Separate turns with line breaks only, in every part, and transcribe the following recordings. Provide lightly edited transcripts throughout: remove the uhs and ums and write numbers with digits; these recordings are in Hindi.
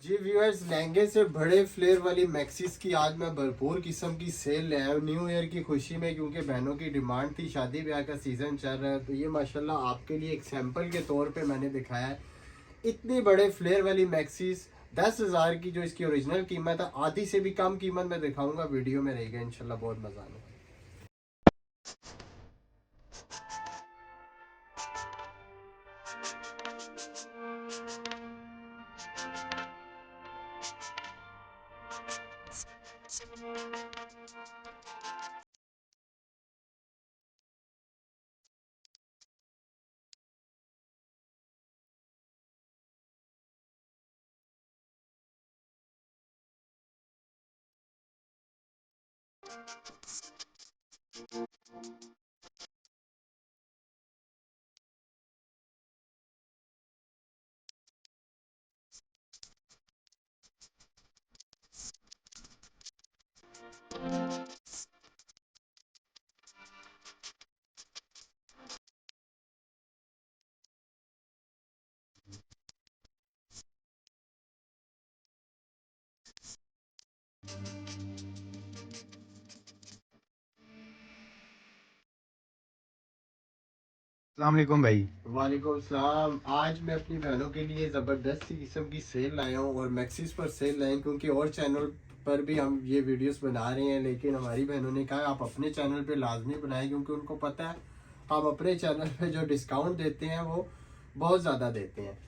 जी व्यूअर्स, लहंगे से बड़े फ्लेयर वाली मैक्सिस की आज मैं भरपूर किस्म की सेल ले आया हूँ न्यू ईयर की खुशी में, क्योंकि बहनों की डिमांड थी, शादी ब्याह का सीज़न चल रहा है। तो ये माशाल्लाह आपके लिए एक सैंपल के तौर पे मैंने दिखाया है। इतनी बड़े फ्लेयर वाली मैक्सिस 10,000 की जो इसकी ओरिजिनल कीमत है, आधी से भी कम कीमत में दिखाऊंगा। वीडियो में रहेगा इंशाल्लाह, बहुत मजा आने वाला है।
अस्सलाम वालेकुम भाई।
वालेकुम सलाम। आज मैं अपनी बहनों के लिए ज़बरदस्त सी किस्म की सेल लाया हूँ, और मैक्सिस पर सेल लाए क्योंकि और चैनल पर भी हम ये वीडियोस बना रहे हैं, लेकिन हमारी बहनों ने कहा आप अपने चैनल पे लाजमी बनाएं, क्योंकि उनको पता है हम अपने चैनल पे जो डिस्काउंट देते हैं वो बहुत ज़्यादा देते हैं।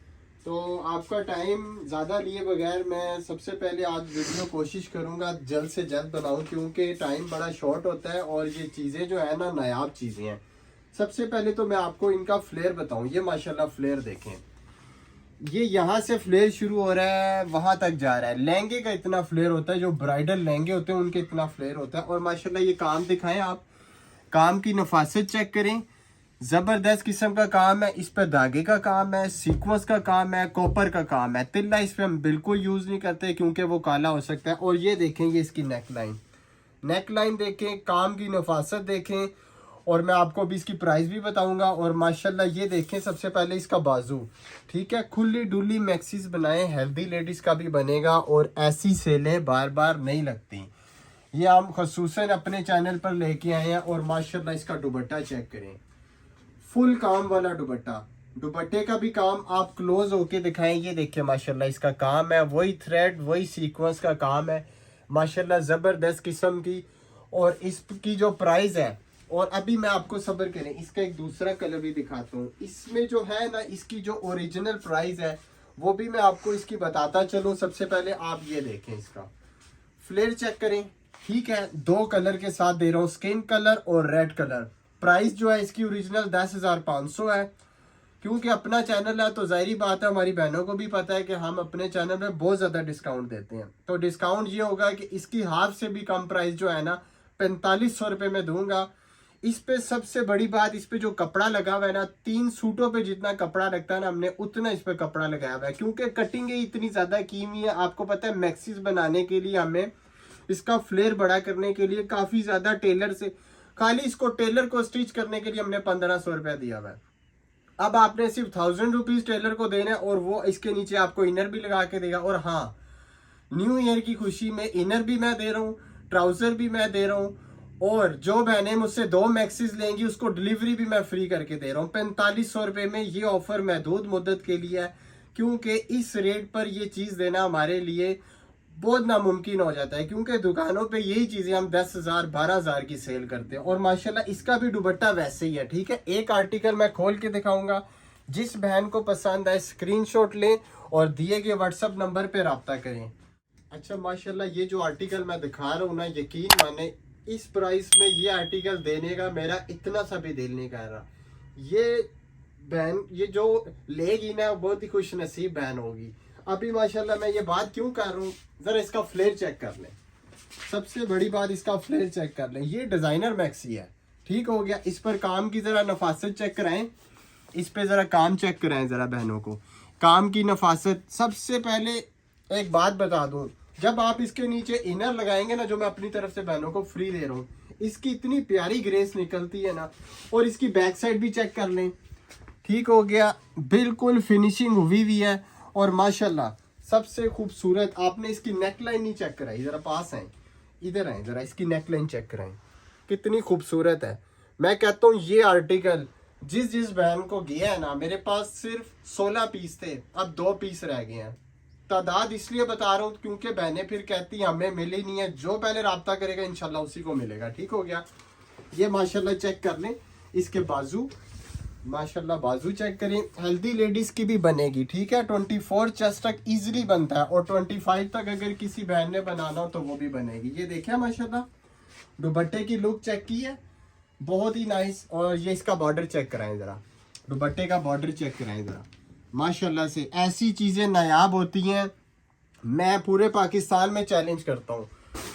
तो आपका टाइम ज़्यादा लिए बगैर मैं सबसे पहले आज वीडियो कोशिश करूँगा जल्द से जल्द बनाऊँ, क्योंकि टाइम बड़ा शॉर्ट होता है और ये चीज़ें जो है ना नायाब चीज़ें हैं। सबसे पहले तो मैं आपको इनका फ्लेयर बताऊं। ये माशाल्लाह फ्लेयर देखें, ये यहाँ से फ्लेयर शुरू हो रहा है, वहां तक जा रहा है। लहंगे का इतना फ्लेयर होता है, जो ब्राइडल लहंगे होते हैं उनके इतना फ्लेयर होता है। और माशाल्लाह ये काम दिखाएं आप, काम की नफासत चेक करें, जबरदस्त किस्म का काम है। इस पर धागे का काम है, सीक्वेंस का काम है, कॉपर का काम है। तिल्ला इस पे हम बिल्कुल यूज नहीं करते क्योंकि वो काला हो सकता है। और ये देखें, ये इसकी नेक लाइन देखें, काम की नफासत देखें, और मैं आपको अभी इसकी प्राइस भी बताऊंगा। और माशाल्लाह ये देखें, सबसे पहले इसका बाजू, ठीक है, खुली डुली मैक्सिस बनाए, हेल्दी लेडीज का भी बनेगा, और ऐसी सेलें बार बार नहीं लगती। ये हम खसूसन अपने चैनल पर लेके आए हैं। और माशाल्लाह इसका दुपट्टा चेक करें, फुल काम वाला दुपट्टा। दुपट्टे का भी काम आप क्लोज होके दिखाएं। ये देखिए माशाल्लाह इसका काम है, वही थ्रेड वही सीक्वेंस का काम है, माशाल्लाह जबरदस्त किस्म की। और इसकी जो प्राइस है, और अभी मैं आपको सब्र करें, इसका एक दूसरा कलर भी दिखाता हूँ। इसमें जो है ना, इसकी जो ओरिजिनल प्राइस है वो भी मैं आपको इसकी बताता चलूँ। सबसे पहले आप ये देखें, इसका फ्लेयर चेक करें, ठीक है, दो कलर के साथ दे रहा हूँ, स्किन कलर और रेड कलर। प्राइस जो है इसकी ओरिजिनल 10,500 है। क्योंकि अपना चैनल है तो जाहिर बात है, हमारी बहनों को भी पता है कि हम अपने चैनल में बहुत ज़्यादा डिस्काउंट देते हैं। तो डिस्काउंट ये होगा कि इसकी हाफ से भी कम प्राइस जो है ना, 4500 रुपये में दूंगा। इस पे सबसे बड़ी बात, इस पे जो कपड़ा लगा हुआ है ना, 3 सूटों पे जितना कपड़ा लगता है ना, हमने उतना इस पे कपड़ा लगाया हुआ है, क्योंकि कटिंग इतनी ज़्यादा की हुई है। आपको पता है मैक्सिस बनाने के लिए हमें इसका फ्लेयर बड़ा करने के लिए काफ़ी ज़्यादा टेलर से, खाली इसको टेलर को स्टिच करने के लिए हमने 1500 रुपया दिया हुआ है। अब आपने सिर्फ 1000 रुपीज टेलर को देना है, और वो इसके नीचे आपको इनर भी लगा के देगा। और हाँ, न्यू ईयर की खुशी में इनर भी मैं दे रहा हूँ, ट्राउजर भी मैं दे रहा हूँ, और जो बहनें मुझसे 2 मैक्सिस लेंगी उसको डिलीवरी भी मैं फ्री करके दे रहा हूँ 4500 रुपये में। ये ऑफर महदूद मुद्दत के लिए है, क्योंकि इस रेट पर ये चीज़ देना हमारे लिए बहुत नामुमकिन हो जाता है, क्योंकि दुकानों पे यही चीज़ें हम 10,000 12,000 की सेल करते हैं। और माशाल्लाह इसका भी दुपट्टा वैसे ही है, ठीक है। एक आर्टिकल मैं खोल के दिखाऊंगा, जिस बहन को पसंद आए स्क्रीनशॉट लें और दिए गए व्हाट्सएप नंबर पे रब्ता करें। अच्छा माशाल्लाह, ये जो आर्टिकल मैं दिखा रहा हूँ ना, यकीन माने इस प्राइस में ये आर्टिकल देने का मेरा इतना सा भी दिल नहीं कर रहा। ये बहन, ये जो लेगी ना, बहुत ही खुश नसीब बहन होगी। अभी माशाल्लाह मैं ये बात क्यों कर रहा हूँ, जरा इसका फ्लेयर चेक कर लें। सबसे बड़ी बात, इसका फ्लेयर चेक कर लें। ये डिजाइनर मैक्सी है, ठीक हो गया। इस पर काम की जरा नफासत चेक कराएं, इस पे जरा काम चेक कराएं जरा बहनों को, काम की नफासत। सबसे पहले एक बात बता दूं, जब आप इसके नीचे इनर लगाएंगे ना, जो मैं अपनी तरफ से बहनों को फ्री दे रहा हूँ, इसकी इतनी प्यारी ग्रेस निकलती है ना। और इसकी बैक साइड भी चेक कर लें, ठीक हो गया, बिल्कुल फिनिशिंग हुई हुई है। और माशाल्लाह सबसे खूबसूरत। आपने इसकी नेकलाइन नहीं चेक कराई, जरा पास आए, इधर आए, जरा इसकी नेकलाइन चेक कराएं, कितनी खूबसूरत है। मैं कहता हूँ ये आर्टिकल जिस जिस बहन को गया है ना, मेरे पास सिर्फ 16 पीस थे, अब 2 पीस रह गए हैं। तादाद इसलिए बता रहा हूँ क्योंकि बहनें फिर कहती हैं हमें मिली नहीं है, जो पहले राब्ता करेगा इंशाल्लाह उसी को मिलेगा। ठीक हो गया। ये माशाल्लाह चेक कर लें, इसके बाजू माशाल्लाह बाजू चेक करें, हेल्दी लेडीज की भी बनेगी। ठीक है, 24 चेस्ट तक इजीली बनता है, और 25 तक अगर किसी बहन ने बनाना हो तो वो भी बनेगी। ये देखिए माशाल्लाह, दुपट्टे की लुक चेक की है, बहुत ही नाइस। और ये इसका बॉर्डर चेक कराएं जरा, दुपट्टे का बॉर्डर चेक कराएं जरा। माशाल्लाह से ऐसी चीजें नायाब होती हैं, मैं पूरे पाकिस्तान में चैलेंज करता हूँ,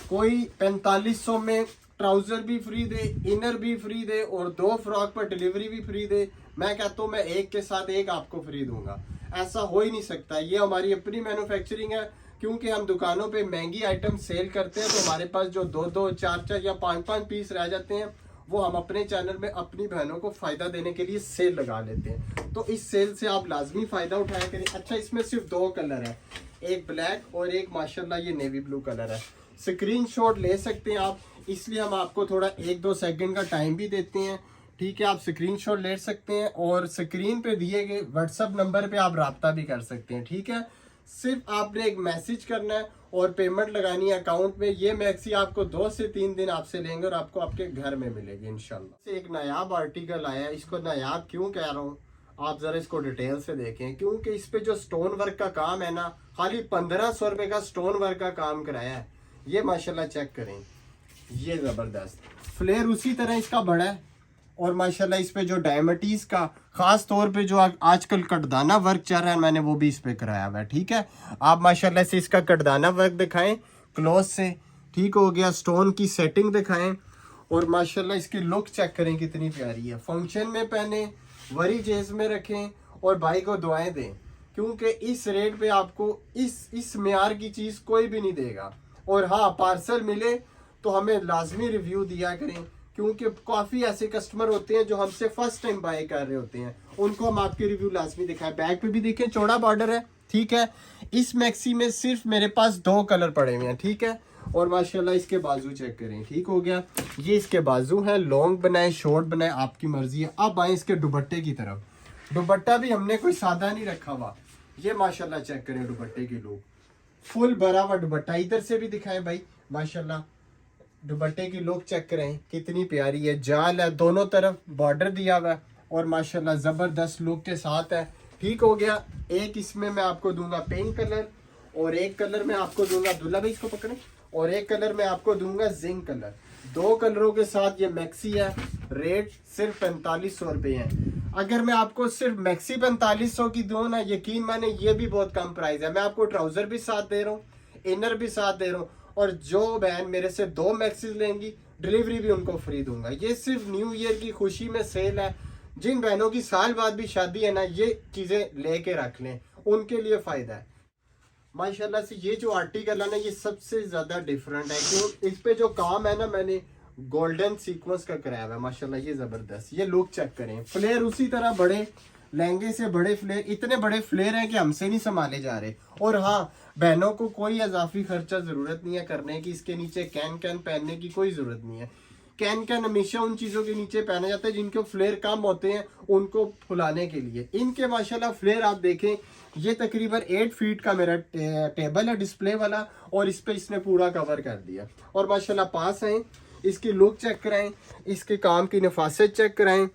कोई 4500 में ट्राउजर भी फ्री दे, इनर भी फ्री दे, और 2 फ्रॉक पर डिलीवरी भी फ्री दे। मैं कहता हूँ मैं एक के साथ एक आपको फ्री दूंगा, ऐसा हो ही नहीं सकता। ये हमारी अपनी मैन्युफैक्चरिंग है, क्योंकि हम दुकानों पे महंगी आइटम सेल करते हैं, तो हमारे पास जो 2-2, 4-4 या 5-5 पीस रह जाते हैं, वो हम अपने चैनल में अपनी बहनों को फायदा देने के लिए सेल लगा लेते हैं। तो इस सेल से आप लाजमी फायदा उठाया करें। अच्छा, इसमें सिर्फ 2 कलर है, एक ब्लैक और एक माशाल्लाह ये नेवी ब्लू कलर है। स्क्रीनशॉट ले सकते हैं आप, इसलिए हम आपको थोड़ा 1-2 सेकंड का टाइम भी देते हैं। ठीक है, आप स्क्रीनशॉट ले सकते हैं, और स्क्रीन पे दिए गए व्हाट्सएप नंबर पे आप राब्ता भी कर सकते हैं। ठीक है, सिर्फ आपने एक मैसेज करना है और पेमेंट लगानी है अकाउंट में। ये मैक्सी आपको 2 से 3 दिन आपसे लेंगे और आपको आपके घर में मिलेगी इंशाल्लाह। एक नायाब आर्टिकल आया है, इसको नायाब क्यों कह रहा हूँ आप जरा इसको डिटेल से देखें, क्योंकि इस पे जो स्टोन वर्क का काम है ना, खाली 1500 रुपए का स्टोन वर्क का काम कराया है। ये माशाल्लाह चेक करें, ये जबरदस्त फ्लेयर उसी तरह इसका बड़ा है, और माशाल्लाह इस पे जो डायमंडीज का खास तौर पे जो आजकल कटदाना वर्क चल रहा है, मैंने वो भी इस पे कराया हुआ है। ठीक है, आप माशाल्लाह से इसका कटदाना वर्क दिखाएं क्लोज से। ठीक हो गया, स्टोन की सेटिंग दिखाएं, और माशाल्लाह इसकी लुक चेक करें कितनी प्यारी है। फंक्शन में पहने, वरी जेज में रखें, और भाई को दुआएं दें, क्योंकि इस रेट पे आपको इस म्यार की चीज कोई भी नहीं देगा। और हाँ, पार्सल मिले तो हमें लाजमी रिव्यू दिया करें, क्योंकि काफ़ी ऐसे कस्टमर होते हैं जो हमसे फर्स्ट टाइम बाय कर रहे होते हैं, उनको हम आपके रिव्यू लाजमी दिखाएं। बैक पे भी देखें, चौड़ा बॉर्डर है। ठीक है, इस मैक्सी में सिर्फ मेरे पास 2 कलर पड़े हुए हैं। ठीक है, और माशाल्लाह इसके बाजू चेक करें। ठीक हो गया, ये इसके बाजू है, लॉन्ग बनाए शॉर्ट बनाए आपकी मर्जी है। अब आए इसके दुपट्टे की तरफ। दुपट्टा भी हमने कोई सादा नहीं रखा हुआ, ये माशाल्लाह चेक करें दुपट्टे की लुक, फुल भरा हुआ दुपट्टा। इधर से भी दिखाएं भाई, माशाल्लाह दुपट्टे की लुक चेक करें कितनी प्यारी है, जाल है, दोनों तरफ बॉर्डर दिया हुआ है, और माशाल्लाह जबरदस्त लुक के साथ है। ठीक हो गया, एक इसमें मैं आपको दूंगा पिंक कलर, और एक कलर मैं आपको दूंगा, दुल्ला भाई इसको पकड़े, और एक कलर मैं आपको दूंगा जिंक कलर। 2 कलरों के साथ ये मैक्सी है। रेट सिर्फ 4500 रुपये है। अगर मैं आपको सिर्फ मैक्सी 4500 की दूं ना, यकीन माने ये भी बहुत कम प्राइस है। मैं आपको ट्राउजर भी साथ दे रहा हूँ, इनर भी साथ दे रहा हूँ, और जो बहन मेरे से 2 मैक्सीज लेंगी डिलीवरी भी उनको फ्री दूंगा। ये सिर्फ न्यू ईयर की खुशी में सेल है। जिन बहनों की साल बाद भी शादी है ना, ये चीजें लेके रख लें, उनके लिए फायदा है। माशाल्लाह से ये जो आर्टिकल है ना, ये सबसे ज्यादा डिफरेंट है, क्यों इस पे जो काम है ना, मैंने गोल्डन सीक्वेंस का कराया हुआ है। माशाल्लाह ये जबरदस्त, ये लुक चेक करें। फ्लेयर उसी तरह बड़े लहंगे से बड़े फ्लेयर, इतने बड़े फ्लेयर हैं कि हमसे नहीं संभाले जा रहे। और हाँ, बहनों को कोई इजाफी खर्चा जरूरत नहीं है करने की, इसके नीचे कैन पहनने की कोई जरूरत नहीं है। कैन हमेशा उन चीजों के नीचे पहना जाता है जिनके फ्लेयर कम होते हैं, उनको फुलाने के लिए। इनके माशाल्लाह फ्लेयर आप देखें, ये तकरीबन 8 फीट का मेरा टेबल है डिस्प्ले वाला, और इस पे इसने पूरा कवर कर दिया। और माशाल्लाह पास आए, इसकी लुक चेक कराएं, इसके काम की नफासत चेक कराएं,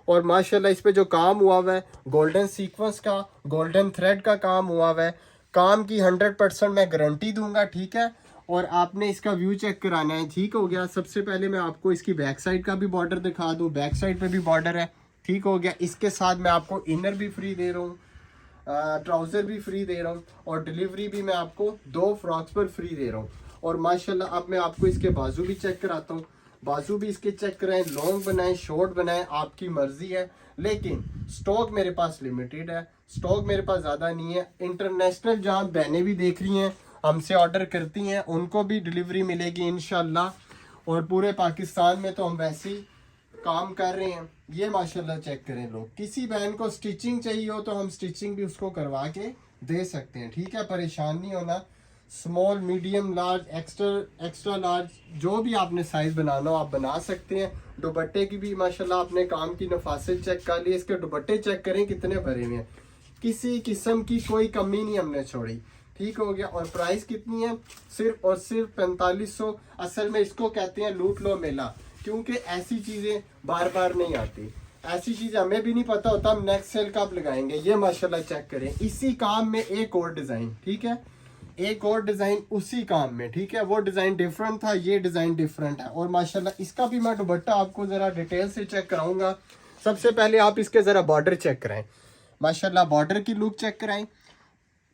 और माशाल्लाह इस पे जो काम हुआ हुआ है, गोल्डन सीक्वेंस का, गोल्डन थ्रेड का काम हुआ हुआ है। काम की 100% मैं गारंटी दूंगा। ठीक है, और आपने इसका व्यू चेक कराना है। ठीक हो गया, सबसे पहले मैं आपको इसकी बैक साइड का भी बॉर्डर दिखा दूं, बैक साइड पे भी बॉर्डर है। ठीक हो गया, इसके साथ मैं आपको इनर भी फ्री दे रहा हूँ, ट्राउजर भी फ्री दे रहा हूँ, और डिलीवरी भी मैं आपको 2 फ्रॉक्स पर फ्री दे रहा हूँ। और माशाल्लाह अब मैं आपको इसके बाजू भी चेक कराता हूँ, बाजू भी इसके चेक कराएं, लॉन्ग बनाएं शॉर्ट बनाएं, आपकी मर्जी है। लेकिन स्टॉक मेरे पास लिमिटेड है, स्टॉक मेरे पास ज़्यादा नहीं है। इंटरनेशनल जहाँ बहनें भी देख रही हैं, हमसे ऑर्डर करती हैं, उनको भी डिलीवरी मिलेगी इंशाल्लाह। और पूरे पाकिस्तान में तो हम वैसे ही काम कर रहे हैं। ये माशाल्लाह चेक करें लोग, किसी बहन को स्टिचिंग चाहिए हो तो हम स्टिचिंग भी उसको करवा के दे सकते हैं, ठीक है। परेशान नहीं होना। Small, medium, large, extra large, जो भी आपने साइज बनाना हो आप बना सकते हैं। दुपट्टे की भी माशाल्लाह आपने काम की नफासत चेक कर ली, इसके दुपट्टे चेक करें कितने भरे हुए हैं, किसी किस्म की कोई कमी नहीं हमने छोड़ी, ठीक हो गया। और प्राइस कितनी है, सिर्फ और सिर्फ 4500। असल में इसको कहते हैं लूट लो मेला, क्योंकि ऐसी चीजें बार बार नहीं आती, ऐसी चीज हमें भी नहीं पता होता हम नेक्स्ट सेल कब लगाएंगे। ये माशाल्लाह चेक करें, इसी काम में एक और डिजाइन, ठीक है, एक और डिजाइन उसी काम में, ठीक है। वो डिजाइन डिफरेंट था, ये डिजाइन डिफरेंट है। और माशाल्लाह इसका भी मैं दुपट्टा आपको जरा डिटेल से चेक कराऊंगा। सबसे पहले आप इसके जरा बॉर्डर चेक कराएं, माशाल्लाह बॉर्डर की लुक चेक कराएं,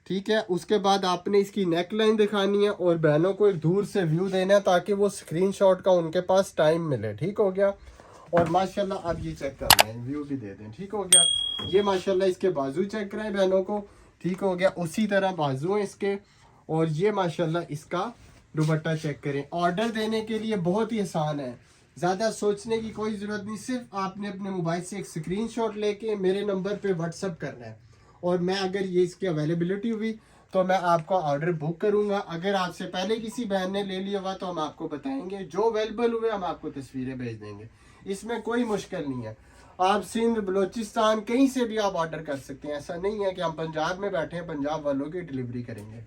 ठीक है। उसके बाद आपने इसकी नेक लाइन दिखानी है और बहनों को एक दूर से व्यू देना है ताकि वो स्क्रीनशॉट का उनके पास टाइम मिले, ठीक हो गया। और माशाल्लाह अब ये चेक कर लें, व्यू भी दे दें, ठीक हो गया। ये माशाल्लाह इसके बाजू चेक कराएं बहनों को, ठीक हो गया। उसी तरह बाजू हैं इसके। और ये माशाल्लाह इसका दुपट्टा चेक करें। ऑर्डर देने के लिए बहुत ही आसान है, ज़्यादा सोचने की कोई ज़रूरत नहीं। सिर्फ आपने अपने मोबाइल से एक स्क्रीनशॉट लेके मेरे नंबर पे व्हाट्सअप करना है, और मैं अगर ये इसकी अवेलेबिलिटी हुई तो मैं आपका ऑर्डर बुक करूंगा। अगर आपसे पहले किसी बहन ने ले लिया हुआ तो हम आपको बताएंगे, जो अवेलेबल हुए हम आपको तस्वीरें भेज देंगे, इसमें कोई मुश्किल नहीं है। आप सिंध, बलोचिस्तान कहीं से भी आप ऑर्डर कर सकते हैं, ऐसा नहीं है कि हम पंजाब में बैठे हैं पंजाब वालों की डिलीवरी करेंगे।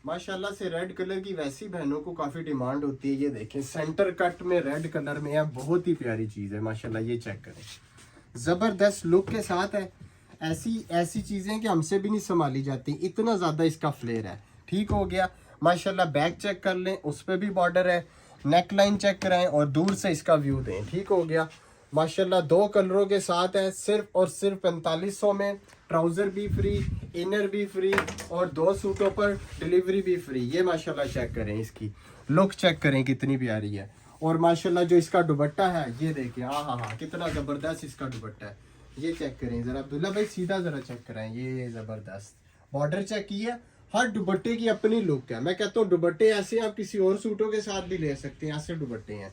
माशाल्लाह से रेड कलर की वैसी बहनों को काफ़ी डिमांड होती है। ये देखें सेंटर कट में रेड कलर में है, बहुत ही प्यारी चीज़ है माशाल्लाह। ये चेक करें, ज़बरदस्त लुक के साथ है। ऐसी चीज़ें कि हमसे भी नहीं संभाली जाती, इतना ज़्यादा इसका फ्लेयर है, ठीक हो गया। माशाल्लाह बैक चेक कर लें, उस पर भी बॉर्डर है। नेक लाइन चेक कराएं और दूर से इसका व्यू दें, ठीक हो गया। माशाल्लाह 2 कलरों के साथ है, सिर्फ और सिर्फ 4500 में। ट्राउज़र भी फ्री, इनर भी फ्री, और 2 सूटों पर डिलीवरी भी फ्री। ये माशाल्लाह चेक करें, इसकी लुक चेक करें कितनी प्यारी है। और माशाल्लाह जो इसका दुपट्टा है ये देखिए, हाँ कितना ज़बरदस्त इसका दुपट्टा है। ये चेक करें ज़रा, अब्दुल्ला भाई सीधा ज़रा चेक कराएं, ये ज़बरदस्त बॉर्डर चेक किया। हर दुपट्टे की अपनी लुक है। मैं कहता हूँ दुपट्टे ऐसे आप किसी और सूटों के साथ भी ले सकते हैं, ऐसे दुपट्टे हैं।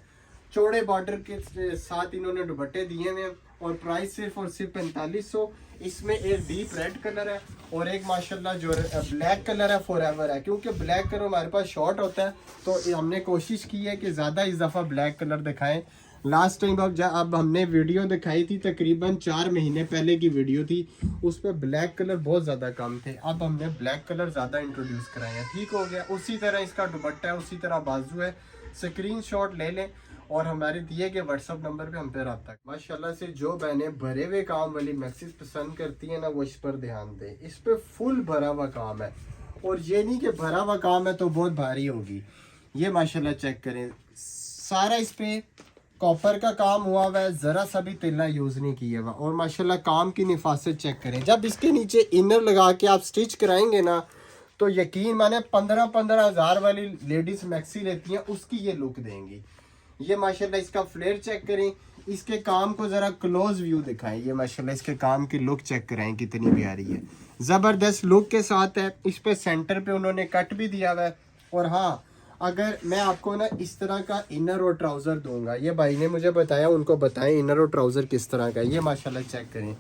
चौड़े बॉर्डर के साथ इन्होंने दुपट्टे दिए हुए हैं, और प्राइस सिर्फ और सिर्फ 4500। इसमें एक डीप रेड कलर है और एक माशाल्लाह जो ब्लैक कलर है फॉरएवर है, क्योंकि ब्लैक कलर हमारे पास शॉर्ट होता है तो हमने कोशिश की है कि ज़्यादा इस दफ़ा ब्लैक कलर दिखाएं। लास्ट टाइम अब हमने वीडियो दिखाई थी, तकरीबन 4 महीने पहले की वीडियो थी, उस पर ब्लैक कलर बहुत ज़्यादा कम थे। अब हमने ब्लैक कलर ज़्यादा इंट्रोड्यूस कराए हैं, ठीक हो गया। उसी तरह इसका दुपट्टा है, उसी तरह बाजू है। स्क्रीनशॉट ले लें और हमारे दिए गए व्हाट्सअप नंबर पे हम पे रब्ता। माशाल्लाह से जो बहनें भरे हुए काम वाली मैक्सीज पसंद करती हैं ना, वो इस पर ध्यान दें। इस पे फुल भरा हुआ काम है, और ये नहीं कि भरा हुआ काम है तो बहुत भारी होगी। ये माशाल्लाह चेक करें, सारा इस पे कॉपर का काम हुआ हुआ है, ज़रा सा भी तिल्ला यूज़ नहीं किया हुआ। और माशाल्लाह काम की निफासत चेक करें। जब इसके नीचे इनर लगा के आप स्टिच कराएंगे ना, तो यकीन माने 15-15 हज़ार वाली लेडीज़ मैक्सी लेती हैं, उसकी ये लुक देंगी। ये माशाल्लाह इसका फ्लेयर चेक करें, इसके काम को ज़रा क्लोज व्यू दिखाएं। ये माशाल्लाह इसके काम की लुक चेक कराएं कितनी प्यारी है, ज़बरदस्त लुक के साथ है। इस पे सेंटर पे उन्होंने कट भी दिया हुआ है। और हाँ, अगर मैं आपको ना इस तरह का इनर और ट्राउज़र दूंगा, ये भाई ने मुझे बताया, उनको बताएं इनर और ट्राउज़र किस तरह का है। ये माशाल्लाह चेक करें।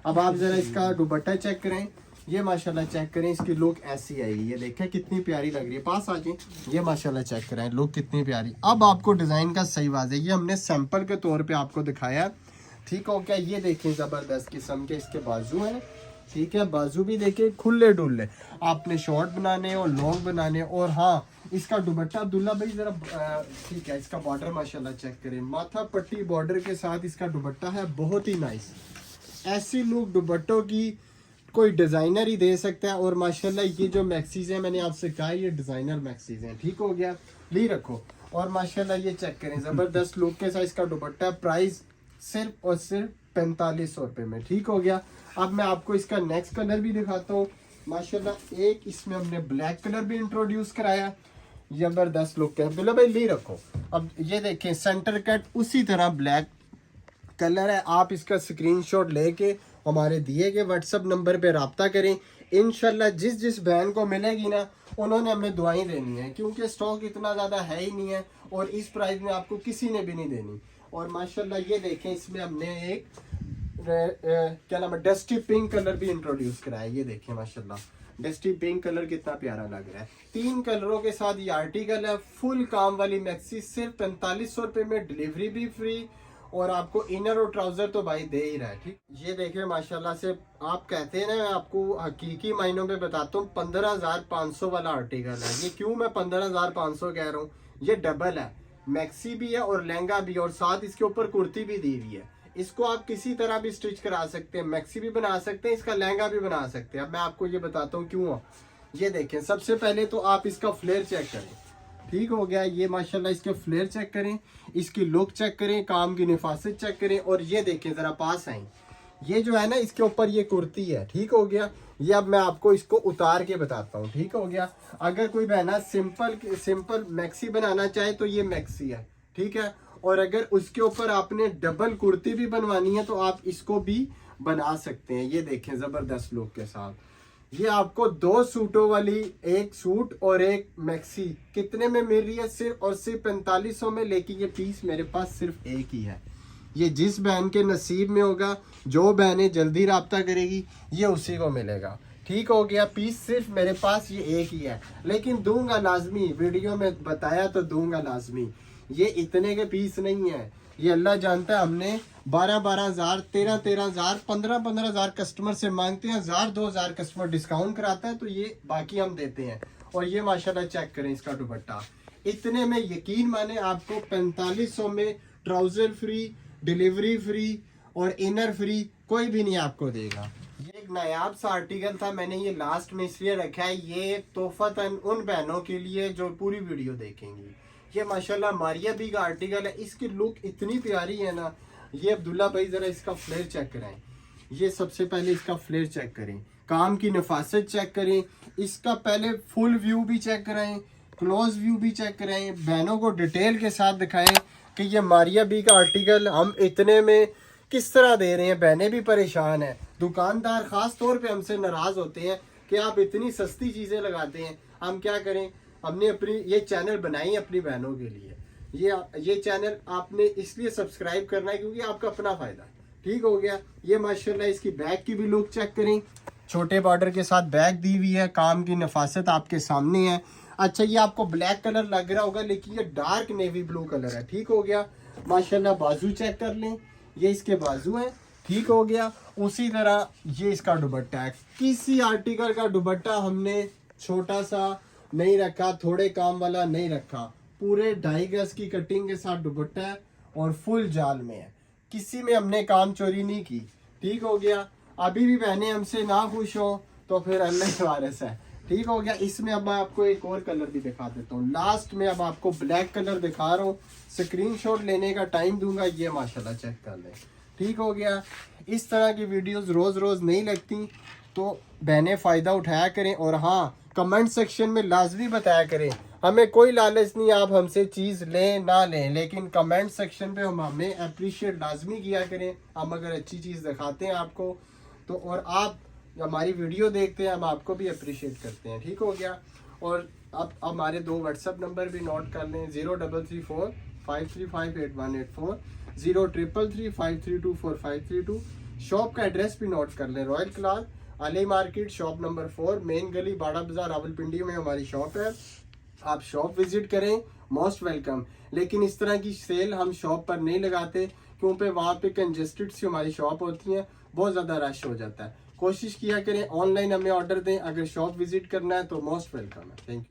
अब आप ज़रा इसका दुपट्टा चेक करें, ये माशाल्लाह चेक करें, इसकी लुक ऐसी आएगी। ये देखें कितनी प्यारी लग रही है, पास आ जाए। ये माशाल्लाह चेक करें, लुक कितनी प्यारी। अब आपको डिज़ाइन का सही वाज़े, ये हमने सैंपल के तौर पे आपको दिखाया, ठीक हो क्या। ये देखें ज़बरदस्त किस्म के इसके बाजू हैं, ठीक है। बाजू भी देखें खुले डुल्ले, आपने शॉर्ट बनाने और लॉन्ग बनाने। और हाँ, इसका दुपट्टा अब्दुल्ला भाई ज़रा ठीक है, इसका बॉर्डर माशाल्लाह चेक करें, माथा पट्टी बॉर्डर के साथ इसका दुपट्टा है, बहुत ही नाइस। ऐसी लुक दुपट्टों की कोई डिज़ाइनर ही दे सकता है। और माशाल्लाह ये जो मैक्सीज हैं, मैंने आपसे कहा ये डिज़ाइनर मैक्सीज हैं, ठीक हो गया, ली रखो। और माशाल्लाह ये चेक करें, ज़बरदस्त लुक के साथ इसका दुपट्टा, प्राइस सिर्फ और सिर्फ 4500 रुपये में, ठीक हो गया। अब मैं आपको इसका नेक्स्ट कलर भी दिखाता हूँ। माशाल्लाह एक इसमें हमने ब्लैक कलर भी इंट्रोड्यूस कराया, ज़बरदस्त लुक है। बिल्ला भाई ली रखो। अब ये देखें सेंटर कट उसी तरह ब्लैक कलर है। आप इसका स्क्रीनशॉट लेके हमारे दिए गए व्हाट्सअप नंबर पे रब्ता करें। इंशाल्लाह जिस बहन को मिलेगी ना, उन्होंने हमें दुआएं देनी है, क्योंकि स्टॉक इतना ज़्यादा है ही नहीं है, और इस प्राइस में आपको किसी ने भी नहीं देनी। और माशाल्लाह ये देखें, इसमें हमने एक क्या नाम है, डस्टी पिंक कलर भी इंट्रोड्यूस करा है। ये देखिए माशाल्लाह, डस्टी पिंक कलर कितना प्यारा लग रहा है। 3 कलरों के साथ ये आर्टिकल है। फुल काम वाली मैक्सी, सिर्फ 4500 रुपये में, डिलीवरी भी फ्री, और आपको इनर और ट्राउजर तो भाई दे ही रहा है। ठीक, ये देखिए माशाल्लाह से, आप कहते हैं ना, मैं आपको हकीकी मायनों में बताता हूँ, 15,500 वाला आर्टिकल है ये। क्यों मैं 15,500 कह रहा हूँ, ये डबल है, मैक्सी भी है और लहंगा भी है, और साथ इसके ऊपर कुर्ती भी दी हुई है। इसको आप किसी तरह भी स्टिच करा सकते हैं, मैक्सी भी बना सकते हैं, इसका लहंगा भी बना सकते हैं। अब मैं आपको ये बताता हूँ क्यों। ये देखें, सबसे पहले तो आप इसका फ्लेयर चेक करें। ठीक हो गया, ये माशाल्लाह इसके फ्लेयर चेक करें, इसकी लुक चेक करें, काम की निफासत चेक करें, और ये देखें ज़रा पास आए, ये जो है ना इसके ऊपर ये कुर्ती है। ठीक हो गया, ये अब मैं आपको इसको उतार के बताता हूँ। ठीक हो गया, अगर कोई बहना सिंपल मैक्सी बनाना चाहे तो ये मैक्सी है। ठीक है, और अगर उसके ऊपर आपने डबल कुर्ती भी बनवानी है तो आप इसको भी बना सकते हैं। ये देखें ज़बरदस्त लुक के साथ। ये आपको 2 सूटों वाली, एक सूट और एक मैक्सी कितने में मिल रही है, सिर्फ और सिर्फ 4500 में। लेकिन ये पीस मेरे पास सिर्फ एक ही है। ये जिस बहन के नसीब में होगा, जो बहनें जल्दी राब्ता करेगी, ये उसी को मिलेगा। ठीक हो गया, पीस सिर्फ मेरे पास ये एक ही है, लेकिन दूंगा लाजमी, वीडियो में बताया तो दूंगा लाजमी। ये इतने के पीस नहीं है, ये अल्लाह जानता है। हमने 12-12 हज़ार, 13-13 हज़ार, 15-15 हज़ार कस्टमर से मांगते हैं, 1,000-2,000 कस्टमर डिस्काउंट कराता है, तो ये बाकी हम देते हैं। और ये माशाल्लाह चेक करें इसका दुपट्टा, इतने में यकीन माने आपको 4500 में ट्राउजर फ्री, डिलीवरी फ्री और इनर फ्री, कोई भी नहीं आपको देगा। ये एक नायाब सा आर्टिकल था, मैंने ये लास्ट में इसलिए रखा है, ये तोहफतन उन बहनों के लिए जो पूरी वीडियो देखेंगी। ये माशाल्लाह मारिया बी का आर्टिकल है, इसकी लुक इतनी प्यारी है ना। ये अब्दुल्ला भाई जरा इसका फ्लेयर चेक कराएं। ये सबसे पहले इसका फ्लेयर चेक करें, काम की नफासत चेक करें, इसका पहले फुल व्यू भी चेक कराएं, क्लोज व्यू भी चेक कराएं, बहनों को डिटेल के साथ दिखाएं कि ये मारिया बी का आर्टिकल हम इतने में किस तरह दे रहे हैं। बहनें भी परेशान हैं, दुकानदार खास तौर पे हमसे नाराज होते हैं कि आप इतनी सस्ती चीज़ें लगाते हैं। हम क्या करें, हमने अपनी ये चैनल बनाई अपनी बहनों के लिए। ये चैनल आपने इसलिए सब्सक्राइब करना है क्योंकि आपका अपना फ़ायदा है। ठीक हो गया, ये माशाल्लाह इसकी बैग की भी लुक चेक करें, छोटे बॉर्डर के साथ बैग दी हुई है, काम की नफासत आपके सामने है। अच्छा, ये आपको ब्लैक कलर लग रहा होगा, लेकिन ये डार्क नेवी ब्लू कलर है। ठीक हो गया, माशाल्लाह बाजू चेक कर लें, ये इसके बाजू हैं। ठीक हो गया, उसी तरह ये इसका दुपट्टा है। किसी आर्टिकल का दुपट्टा हमने छोटा सा नहीं रखा, थोड़े काम वाला नहीं रखा, पूरे 2.5 गज की कटिंग के साथ दुपट्टा है और फुल जाल में है, किसी में हमने काम चोरी नहीं की। ठीक हो गया, अभी भी बहनें हमसे ना खुश हो तो फिर अल्लाह के वारिस है। ठीक हो गया, इसमें अब मैं आपको एक और कलर भी दिखा देता हूँ। लास्ट में अब आपको ब्लैक कलर दिखा रहा हूँ, स्क्रीनशॉट लेने का टाइम दूंगा, ये माशाल्लाह चेक कर लें। ठीक हो गया, इस तरह की वीडियोस रोज़ रोज़ नहीं लगती, तो बहनें फ़ायदा उठाया करें। और हाँ, कमेंट सेक्शन में लाजमी बताया करें, हमें कोई लालच नहीं आप हमसे चीज़ लें ना लें, लेकिन कमेंट सेक्शन पे हम हमें अप्रिशिएट लाजमी किया करें। हम अगर अच्छी चीज़ दिखाते हैं आपको तो, और आप हमारी वीडियो देखते हैं, हम आपको भी अप्रिशिएट करते हैं। ठीक हो गया, और अब हमारे 2 व्हाट्सअप नंबर भी नोट कर लें, 0334 535 8184, 0333 532 4532। शॉप का एड्रेस भी नोट कर लें, royal class Ali market, shop number 4, main गली, बाड़ा बाजार, रावलपिंडी में हमारी शॉप है। आप शॉप विजिट करें, मोस्ट वेलकम। लेकिन इस तरह की सेल हम शॉप पर नहीं लगाते, क्योंकि वहाँ पे कंजेस्टेड सी हमारी शॉप होती है, बहुत ज़्यादा रश हो जाता है। कोशिश किया करें ऑनलाइन हमें ऑर्डर दें, अगर शॉप विजिट करना है तो मोस्ट वेलकम है। Thank you.